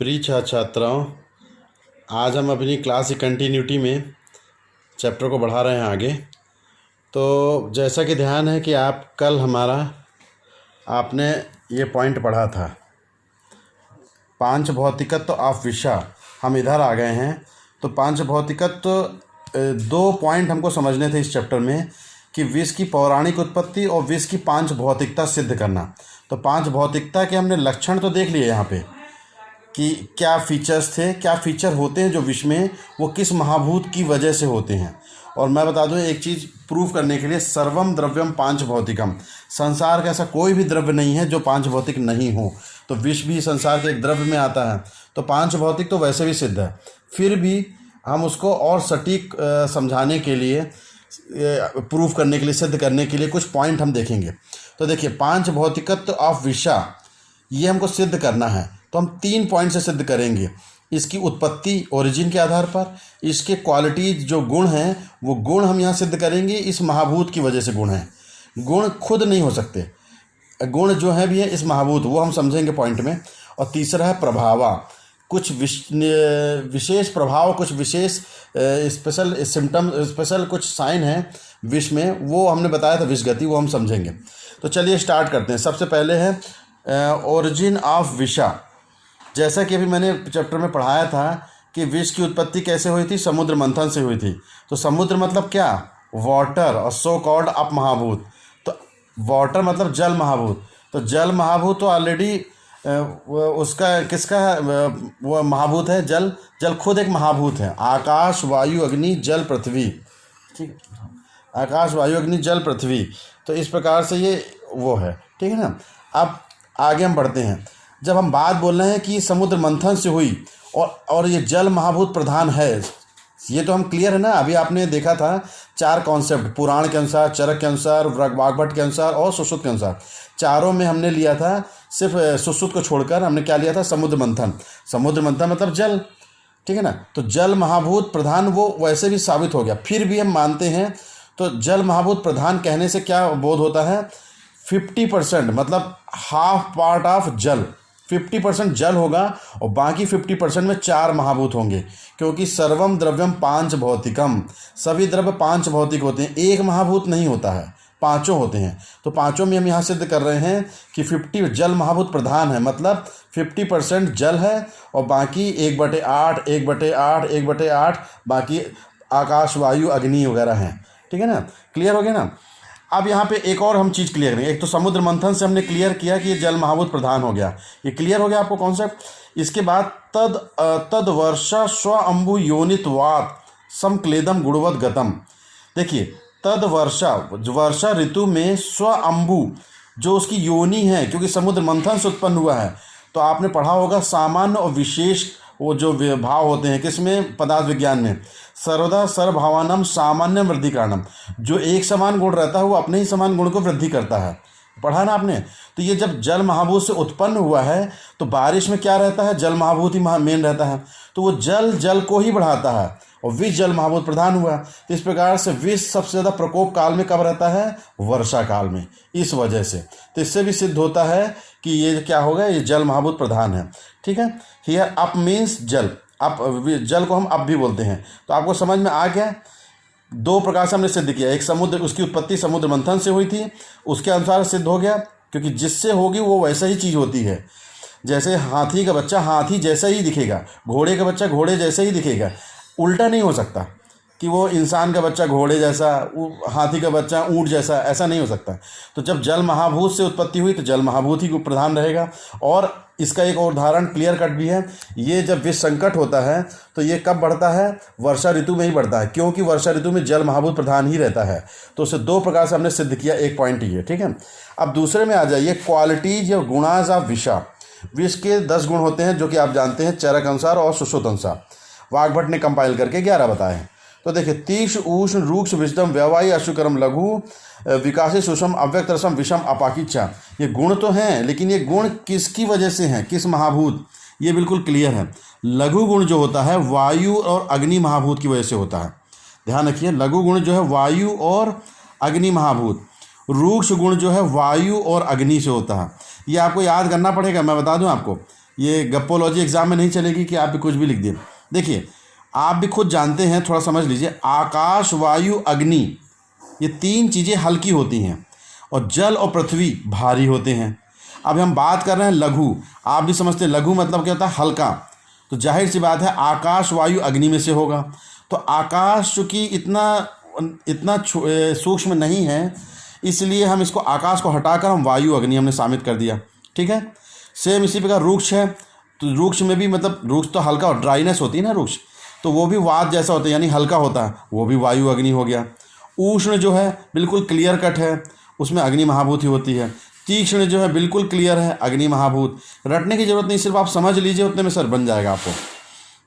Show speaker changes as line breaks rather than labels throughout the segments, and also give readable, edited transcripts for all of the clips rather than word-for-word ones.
प्रिय छात्रों, आज हम अपनी क्लास की कंटिन्यूटी में चैप्टर को बढ़ा रहे हैं आगे। तो जैसा कि ध्यान है कि आप कल आपने ये पॉइंट पढ़ा था, पांच भौतिकत्व ऑफ विषा। हम इधर आ गए हैं। तो पांच भौतिकत्व दो पॉइंट हमको समझने थे इस चैप्टर में कि विष की पौराणिक उत्पत्ति और विष की पांच भौतिकता सिद्ध करना। तो पांच भौतिकता के हमने लक्षण तो देख लिए यहाँ पे कि क्या फीचर्स थे, क्या फीचर होते हैं जो विष में, वो किस महाभूत की वजह से होते हैं। और मैं बता दूं एक चीज़ प्रूव करने के लिए, सर्वम द्रव्यम पांच भौतिकम, संसार का ऐसा कोई भी द्रव्य नहीं है जो पांच भौतिक नहीं हो। तो विष भी संसार के एक द्रव्य में आता है। तो पांच भौतिक तो वैसे भी सिद्ध है, फिर भी हम उसको और सटीक समझाने के लिए, प्रूफ करने के लिए, सिद्ध करने के लिए कुछ पॉइंट हम देखेंगे। तो देखिए, पांच भौतिकत्व ऑफ विषा ये हमको सिद्ध करना है। तो हम 3 पॉइंट से सिद्ध करेंगे। इसकी उत्पत्ति, ओरिजिन के आधार पर, इसके क्वालिटी जो गुण हैं वो गुण हम यहाँ सिद्ध करेंगे। इस महाभूत की वजह से गुण हैं, गुण खुद नहीं हो सकते, गुण जो है भी है इस महाभूत, वो हम समझेंगे पॉइंट में। और तीसरा है प्रभावा, कुछ विशेष प्रभाव, कुछ विशेष स्पेशल सिम्टम, स्पेशल कुछ साइन है विष में, वो हमने बताया था विष गति, वो हम समझेंगे। तो चलिए स्टार्ट करते हैं। सबसे पहले है ओरिजिन ऑफ विषा। जैसा कि अभी मैंने चैप्टर में पढ़ाया था कि विष की उत्पत्ति कैसे हुई थी, समुद्र मंथन से हुई थी। तो समुद्र मतलब क्या, वाटर, और सो कॉल्ड अप महाभूत। तो वाटर मतलब जल महाभूत। तो जल महाभूत तो ऑलरेडी उसका किसका वो महाभूत है, जल। जल खुद एक महाभूत है। आकाश, वायु, अग्नि, जल, पृथ्वी। ठीक है, आकाश, वायु, अग्नि, जल, पृथ्वी। तो इस प्रकार से ये वो है, ठीक है ना। अब आगे हम बढ़ते हैं। जब हम बात बोल रहे हैं कि समुद्र मंथन से हुई और ये जल महाभूत प्रधान है, ये तो हम क्लियर है ना। अभी आपने देखा था 4 कॉन्सेप्ट, पुराण के अनुसार, चरक के अनुसार, वाग्भट के अनुसार और सुश्रुत के अनुसार। चारों में हमने लिया था, सिर्फ सुश्रुत को छोड़कर हमने क्या लिया था, समुद्र मंथन। समुद्र मंथन मतलब जल, ठीक है ना। तो जल महाभूत प्रधान वो वैसे भी साबित हो गया। फिर भी हम मानते हैं, तो जल महाभूत प्रधान कहने से क्या बोध होता है, 50% मतलब हाफ पार्ट ऑफ जल, 50% जल होगा और बाकी 50% में 4 महाभूत होंगे। क्योंकि सर्वम द्रव्यम पांच भौतिकम, सभी द्रव्य 5 भौतिक होते हैं, एक महाभूत नहीं होता है, 5 होते हैं। तो 5 में हम यहाँ सिद्ध कर रहे हैं कि 50 जल महाभूत प्रधान है, मतलब 50% जल है और बाकी 1/8, 1/8, 1/8 बाकी आकाश, वायु, अग्नि वगैरह हैं। ठीक है ना, क्लियर हो गया ना। अब यहाँ पे एक और हम चीज़ क्लियर करेंगे। एक तो समुद्र मंथन से हमने क्लियर किया कि ये जल महाभूत प्रधान हो गया, ये क्लियर हो गया आपको कॉन्सेप्ट। इसके बाद तद वर्षा स्व अम्बु योनित्वात् समक्लेदम गुणवत गतम। देखिए, तद वर्षा, वर्षा ऋतु में स्व अम्बु जो उसकी योनि है, क्योंकि समुद्र मंथन से उत्पन्न हुआ है। तो आपने पढ़ा होगा सामान्य और विशेष वो जो भाव होते हैं किसमें, पदार्थ विज्ञान में, सर्वदा सर्वभावानम सामान्य वृद्धि कारणम। जो एक समान गुण रहता है वो अपने ही समान गुण को वृद्धि करता है, पढ़ा ना आपने। तो ये जब जल महाभूत से उत्पन्न हुआ है तो बारिश में क्या रहता है, जल महाभूत ही मेन रहता है। तो वो जल को ही बढ़ाता है और विष जल महाभूत प्रधान हुआ। तो इस प्रकार से विष सबसे ज़्यादा प्रकोप काल में कब रहता है, वर्षा काल में, इस वजह से। तो इससे भी सिद्ध होता है कि ये क्या होगा, ये जल महाभूत प्रधान है। ठीक है, हियर अप मीन्स जल, अप, जल को हम अप भी बोलते हैं। तो आपको समझ में आ गया। 2 प्रकार से हमने सिद्ध किया। एक समुद्र, उसकी उत्पत्ति समुद्र मंथन से हुई थी, उसके अनुसार सिद्ध हो गया, क्योंकि जिससे होगी वो वैसा ही चीज़ होती है। जैसे हाथी का बच्चा हाथी जैसा ही दिखेगा, घोड़े का बच्चा घोड़े जैसे ही दिखेगा, उल्टा नहीं हो सकता कि वो इंसान का बच्चा घोड़े जैसा, हाथी का बच्चा ऊंट जैसा, ऐसा नहीं हो सकता। तो जब जल महाभूत से उत्पत्ति हुई तो जल महाभूत ही प्रधान रहेगा। और इसका एक और उदाहरण क्लियर कट भी है, ये जब विष संकट होता है तो ये कब बढ़ता है, वर्षा ऋतु में ही बढ़ता है, क्योंकि वर्षा ऋतु में जल महाभूत प्रधान ही रहता है। तो उसे 2 प्रकार से हमने सिद्ध किया, एक पॉइंट ये, ठीक है। अब दूसरे में आ जाइए, क्वालिटीज या गुणाज ऑफ विषा। विष के 10 गुण होते हैं जो कि आप जानते हैं, चरक अनुसार और सुश्रुत अनुसार। वाग्भट ने कंपाइल करके 11 बताए हैं। तो देखिए, तीक्ष्ण, उष्ण, रूक्ष, विषदम, व्यवायी, अशुकरम, लघु, विकासी, सुषम, अव्यक्त रसम, विषम, अपाकिच्छा। ये गुण तो हैं, लेकिन ये गुण किसकी वजह से हैं, किस महाभूत, ये बिल्कुल क्लियर है। लघु गुण जो होता है वायु और अग्नि महाभूत की वजह से होता है, ध्यान रखिए। लघु गुण जो है वायु और अग्नि महाभूत। रूक्ष गुण जो है वायु और अग्नि से होता है। ये आपको याद करना पड़ेगा, मैं बता दूं आपको। ये गप्पोलॉजी एग्जाम में नहीं चलेगी कि आप भी कुछ भी लिख दिए। देखिए आप भी खुद जानते हैं, थोड़ा समझ लीजिए, आकाश, वायु, अग्नि, ये 3 चीज़ें हल्की होती हैं और जल और पृथ्वी भारी होते हैं। अब हम बात कर रहे हैं लघु, आप भी समझते हैं लघु मतलब क्या होता है, हल्का। तो जाहिर सी बात है आकाश, वायु, अग्नि में से होगा। तो आकाश चूँकि इतना सूक्ष्म नहीं है, इसलिए हम इसको आकाश को हटाकर हम वायु, अग्नि हमने शामिल कर दिया। ठीक है। सेम इसी प्रकार रुक्ष है, तो रुक्ष में भी मतलब रुक्ष तो हल्का और ड्राइनेस होती है ना रुक्ष, तो वो भी वात जैसा होता है, यानी हल्का होता है, वो भी वायु, अग्नि हो गया। उष्ण जो है बिल्कुल क्लियर कट है, उसमें अग्नि महाभूत ही होती है। तीक्ष्ण जो है बिल्कुल क्लियर है, अग्नि महाभूत। रटने की जरूरत नहीं, सिर्फ आप समझ लीजिए, उतने में सर बन जाएगा आपको।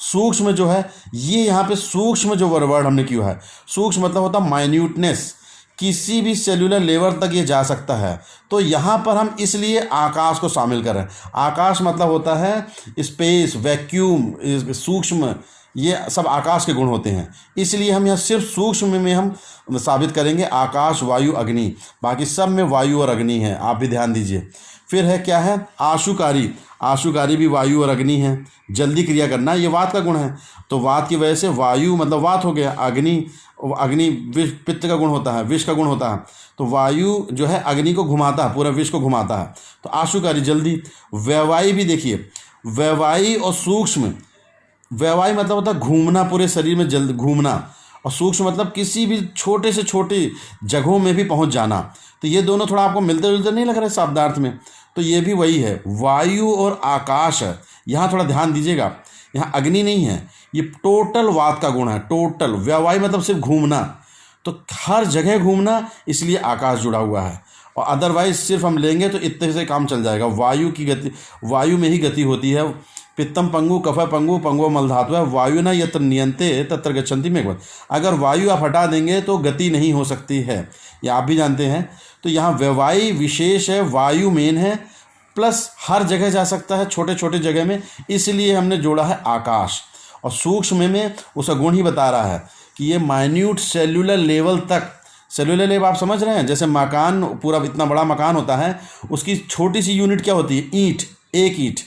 सूक्ष्म जो है, ये यहाँ पे सूक्ष्म जो वर्ड हमने किया है, सूक्ष्म मतलब होता है माइन्यूटनेस, किसी भी सेल्यूलर लेवल तक ये जा सकता है। तो यहाँ पर हम इसलिए आकाश को शामिल कर रहे हैं। आकाश मतलब होता है स्पेस, वैक्यूम, सूक्ष्म, ये सब आकाश के गुण होते हैं। इसलिए हम यहाँ सिर्फ सूक्ष्म में हम साबित करेंगे आकाश, वायु, अग्नि, बाकी सब में वायु और अग्नि है, आप भी ध्यान दीजिए। फिर है क्या है, आशुकारी। आशुकारी भी वायु और अग्नि है, जल्दी क्रिया करना, ये वात का गुण है। तो वात की वजह से वायु मतलब वात हो गया, अग्नि विष, पित्त का गुण होता है, विष का गुण होता है। तो वायु जो है अग्नि को घुमाता है, पूरा विष को घुमाता है, तो आशुकारी जल्दी। वैवायु भी देखिए, वैवायु और सूक्ष्म, वैवायु मतलब होता है घूमना, पूरे शरीर में जल्द घूमना, और सूक्ष्म मतलब किसी भी छोटे से छोटी जगहों में भी पहुंच जाना। तो ये दोनों थोड़ा आपको मिलते जुलते नहीं लग रहे शब्दार्थ में, तो ये भी वही है, वायु और आकाश है। यहाँ थोड़ा ध्यान दीजिएगा, यहाँ अग्नि नहीं है, ये टोटल वात का गुण है, टोटल। वैवायु मतलब सिर्फ घूमना, तो हर जगह घूमना, इसलिए आकाश जुड़ा हुआ है। और अदरवाइज सिर्फ हम लेंगे तो इतने से काम चल जाएगा। वायु की गति, वायु में ही गति होती है। पित्तम पंगु, कफ पंगु, पंगो मल धातु है, वायु न यत्र नियंते तत्र गच्छन्ति मेघवत्। अगर वायु आप हटा देंगे तो गति नहीं हो सकती है, ये आप भी जानते हैं। तो यहाँ वैवायु विशेष है, वायु मेन है, प्लस हर जगह जा सकता है, छोटे छोटे जगह में, इसलिए हमने जोड़ा है आकाश। और सूक्ष्म में उसका गुण ही बता रहा है कि ये माइन्यूट सेल्यूलर लेवल तक, सेल्यूलर लेवल आप समझ रहे हैं, जैसे मकान, पूरा इतना बड़ा मकान होता है, उसकी छोटी सी यूनिट क्या होती है, ईंट, एक ईंट।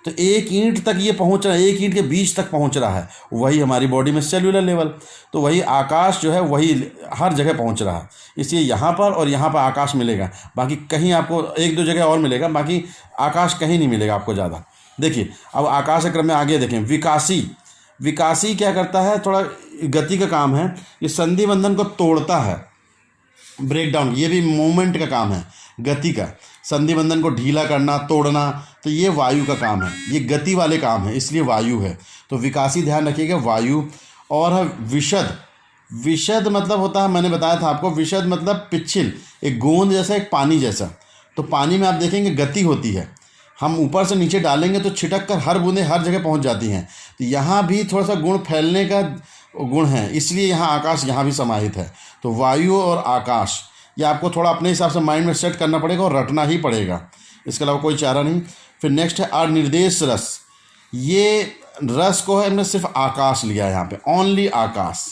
तो एक ईंट तक ये पहुंच रहा है, एक ईंट के बीच तक पहुंच रहा है, वही हमारी बॉडी में सेल्यूलर लेवल। तो वही आकाश जो है वही हर जगह पहुंच रहा है, इसलिए यहाँ पर और यहाँ पर आकाश मिलेगा, बाकी कहीं आपको 1-2 जगह और मिलेगा, बाकी आकाश कहीं नहीं मिलेगा आपको ज़्यादा। देखिए अब आकाश के क्रम में आगे देखें, विकासी। विकासी क्या करता है, थोड़ा गति का काम है, ये संधि बंधन को तोड़ता है, ब्रेक डाउन, ये भी मूवमेंट का काम है, गति का। संधि बंधन को ढीला करना, तोड़ना, तो ये वायु का काम है, ये गति वाले काम है, इसलिए वायु है। तो विकासी ध्यान रखिएगा, वायु। और है विशद। विशद मतलब होता है, मैंने बताया था आपको, विशद मतलब पिच्छिल, एक गोंद जैसा, एक पानी जैसा। तो पानी में आप देखेंगे गति होती है, हम ऊपर से नीचे डालेंगे तो छिटक कर हर बूंदें हर जगह पहुंच जाती हैं। तो यहाँ भी थोड़ा सा गुण फैलने का गुण है, इसलिए यहाँ आकाश यहाँ भी समाहित है। तो वायु और आकाश, ये आपको थोड़ा अपने हिसाब से माइंड में सेट करना पड़ेगा और रटना ही पड़ेगा, इसके अलावा कोई चारा नहीं। फिर नेक्स्ट है अनिर्देश रस। ये रस को है हमने सिर्फ आकाश लिया है यहाँ पे, ओनली आकाश,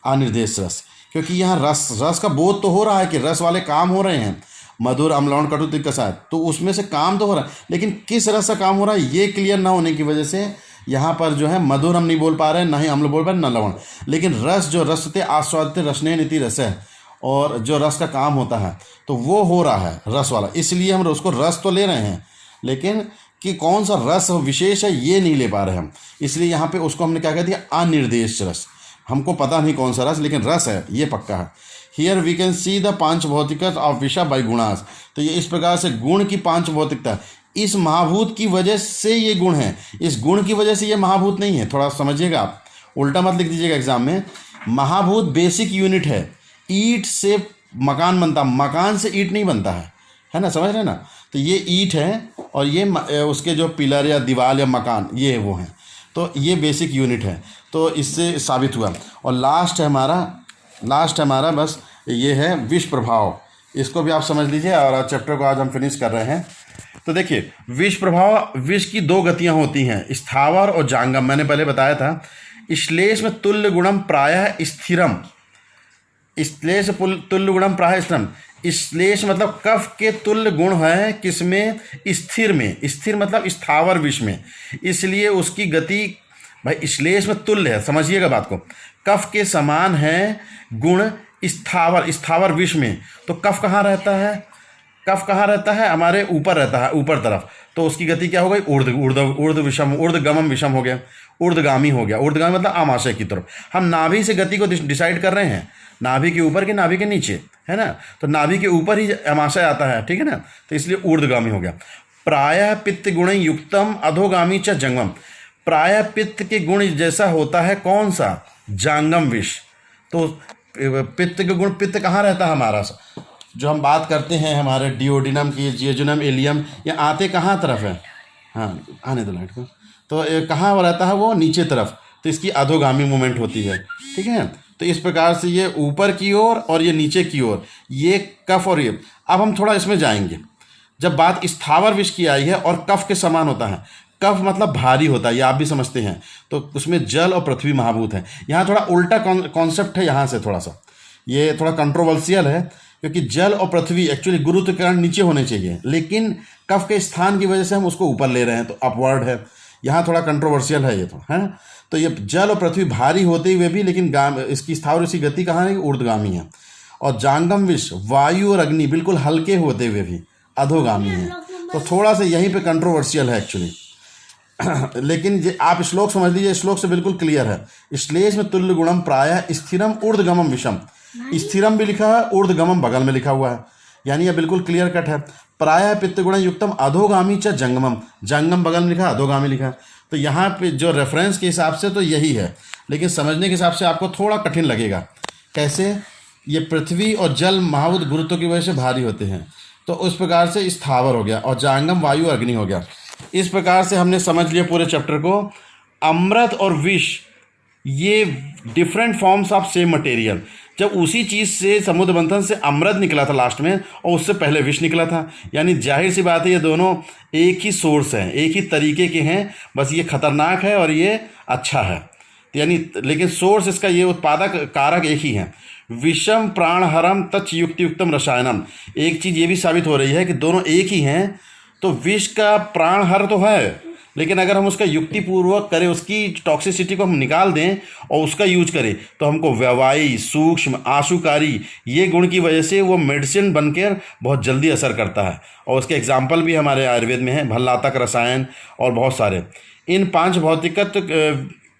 अनिर्देश रस। क्योंकि यहाँ रस का बोध तो हो रहा है कि रस वाले काम हो रहे हैं, मधुर, अम्ल, कटु, तिक्त, कषाय, तो उसमें से काम तो हो रहा है, लेकिन किस रस का काम हो रहा है ये क्लियर ना होने की वजह से यहाँ पर जो है मधुर हम नहीं बोल पा रहे हैं, ना ही अम्ल बोल पा रहे हैं, न लवण। लेकिन रस जो रसते आस्वादते रसने नीति रस है, और जो रस का काम होता है तो वो हो रहा है रस वाला, इसलिए हम उसको रस तो ले रहे हैं, लेकिन कि कौन सा रस विशेष है ये नहीं ले पा रहे हम, इसलिए यहाँ पे उसको हमने क्या कह दिया, अनिर्देश रस। हमको पता नहीं कौन सा रस, लेकिन रस है, ये पक्का है। Here we can see the पांच भौतिक ऑफ विषा बाई गुणास। तो ये इस प्रकार से गुण की पांच भौतिकता, इस महाभूत की वजह से ये गुण है, इस गुण की वजह से ये महाभूत नहीं है। थोड़ा समझिएगा आप, उल्टा मत लिख दीजिएगा एग्जाम में। महाभूत बेसिक यूनिट है, ईंट से मकान बनता, मकान से ईंट नहीं बनता है ना, समझ रहे ना। तो ये ईंट है और ये उसके जो पिलर या दीवार या मकान ये वो हैं, तो ये बेसिक यूनिट है। तो इससे साबित हुआ। और लास्ट है हमारा बस ये है विष प्रभाव, इसको भी आप समझ लीजिए और चैप्टर को आज हम फिनिश कर रहे हैं। तो देखिए विष प्रभाव, विष की 2 गतियां होती हैं, स्थावर और जांगम। मैंने पहले बताया था, श्लेष में तुल्य गुणम प्रायः स्थिरम, श्लेष तुल्य गुणम प्रायः स्थिरम, श्लेष मतलब कफ के तुल्य गुण है किसमें? स्थिर में। स्थिर मतलब स्थावर विष में, इसलिए उसकी गति भाई श्लेष में तुल्य है, समझिएगा बात को। कफ के समान है गुण स्थावर, स्थावर विष में। तो कफ कहाँ रहता है? कफ कहाँ रहता है? हमारे ऊपर रहता है, ऊपर तरफ। तो उसकी गति क्या हो गई? ऊर्ध्व विषम, ऊर्ध्वगमम विषम हो गया, ऊर्ध्वगामी हो गया। ऊर्ध्वगामी मतलब आमाशय की तरफ। हम नाभि से गति को डिसाइड कर रहे हैं, नाभि के ऊपर कि नाभि के नीचे, है ना? तो नाभि के ऊपर ही आमाशय आता है, ठीक है ना? तो इसलिए ऊर्ध्वगामी हो गया। प्रायः पित्त गुण युक्तम अधोगामी च जंगम। प्रायः पित्त के गुण जैसा होता है कौन सा? जांगम विष। तो पित्त के गुण, पित्त कहाँ रहता है हमारा? जो हम बात करते हैं हमारे डिओडिनम की, जियोजुनम, इलियम, ये आते कहाँ तरफ है? हाँ, आने दो लाइट को। तो कहाँ रहता है वो? नीचे तरफ। तो इसकी अधोगामी मूवमेंट होती है, ठीक है? तो इस प्रकार से ये ऊपर की ओर और ये नीचे की ओर, ये कफ और ये। अब हम थोड़ा इसमें जाएंगे। जब बात स्थावर विष की आई है और कफ के समान होता है, कफ मतलब भारी होता है, ये आप भी समझते हैं। तो उसमें जल और पृथ्वी महाभूत है। यहाँ थोड़ा उल्टा कॉन्सेप्ट है, यहाँ से थोड़ा सा ये थोड़ा कंट्रोवर्शियल है, क्योंकि जल और पृथ्वी एक्चुअली गुरुत्व के कारण नीचे होने चाहिए, लेकिन कफ के स्थान की वजह से हम उसको ऊपर ले रहे हैं, तो अपवर्ड है। यहाँ थोड़ा कंट्रोवर्शियल है ये तो, है। तो ये जल और पृथ्वी भारी होते हुए भी लेकिन इसकी स्थावर इसकी गति कहाँ है? ऊर्ध्वगामी है। और जांगम विष वायु और अग्नि बिल्कुल हल्के होते हुए भी अधोगामी है। तो थोड़ा सा यहीं पे कंट्रोवर्शियल है एक्चुअली। लेकिन आप श्लोक समझ लीजिए, श्लोक से बिल्कुल क्लियर है। श्लेष में तुल्य गुणम प्रायः स्थिरम ऊर्ध्वगमम विषम। स्थिरम भी लिखा है, ऊर्ध्वगमम बगल में लिखा हुआ है, यानी यह बिल्कुल क्लियर कट है। प्रायः पित्त गुण युक्तम अधोगामी च जंगमम। जंगम बगल में लिखा, अधोगामी लिखा। तो यहाँ पे जो रेफरेंस के हिसाब से तो यही है, लेकिन समझने के हिसाब से आपको थोड़ा कठिन लगेगा। कैसे? ये पृथ्वी और जल महाभूत गुरुत्व की वजह से भारी होते हैं, तो उस प्रकार से स्थावर हो गया, और जांगम वायु अग्नि हो गया। इस प्रकार से हमने समझ लिया पूरे चैप्टर को। अमृत और विष ये different forms of same material. जब उसी चीज़ से समुद्र मंथन से अमृत निकला था लास्ट में, और उससे पहले विष निकला था, यानी जाहिर सी बात है ये दोनों एक ही सोर्स हैं, एक ही तरीके के हैं, बस ये खतरनाक है और ये अच्छा है, यानी लेकिन सोर्स इसका ये उत्पादक कारक एक ही है। विषम प्राणहरम तच्च युक्तियुक्तम रसायनम। एक चीज़ ये भी साबित हो रही है कि दोनों एक ही हैं। तो विष का प्राणहर तो है, लेकिन अगर हम उसका युक्तिपूर्वक करें, उसकी टॉक्सिसिटी को हम निकाल दें और उसका यूज करें, तो हमको व्यवायी, सूक्ष्म, आशुकारी ये गुण की वजह से वो मेडिसिन बनकर बहुत जल्दी असर करता है। और उसके एग्जाम्पल भी हमारे आयुर्वेद में है, भल्लातक रसायन और बहुत सारे। इन 5 भौतिकत्व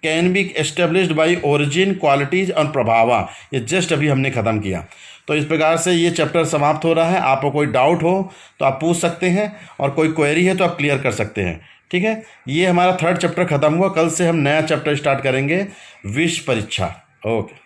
can be established by origin, qualities और प्रभावा। ये जस्ट अभी हमने ख़त्म किया। तो इस प्रकार से ये चैप्टर समाप्त हो रहा है। आपको कोई डाउट हो तो आप पूछ सकते हैं, और कोई क्वेरी है तो आप क्लियर कर सकते हैं, ठीक है। ये हमारा 3rd चैप्टर खत्म हुआ। कल से हम नया चैप्टर स्टार्ट करेंगे, विष परीक्षा। ओके।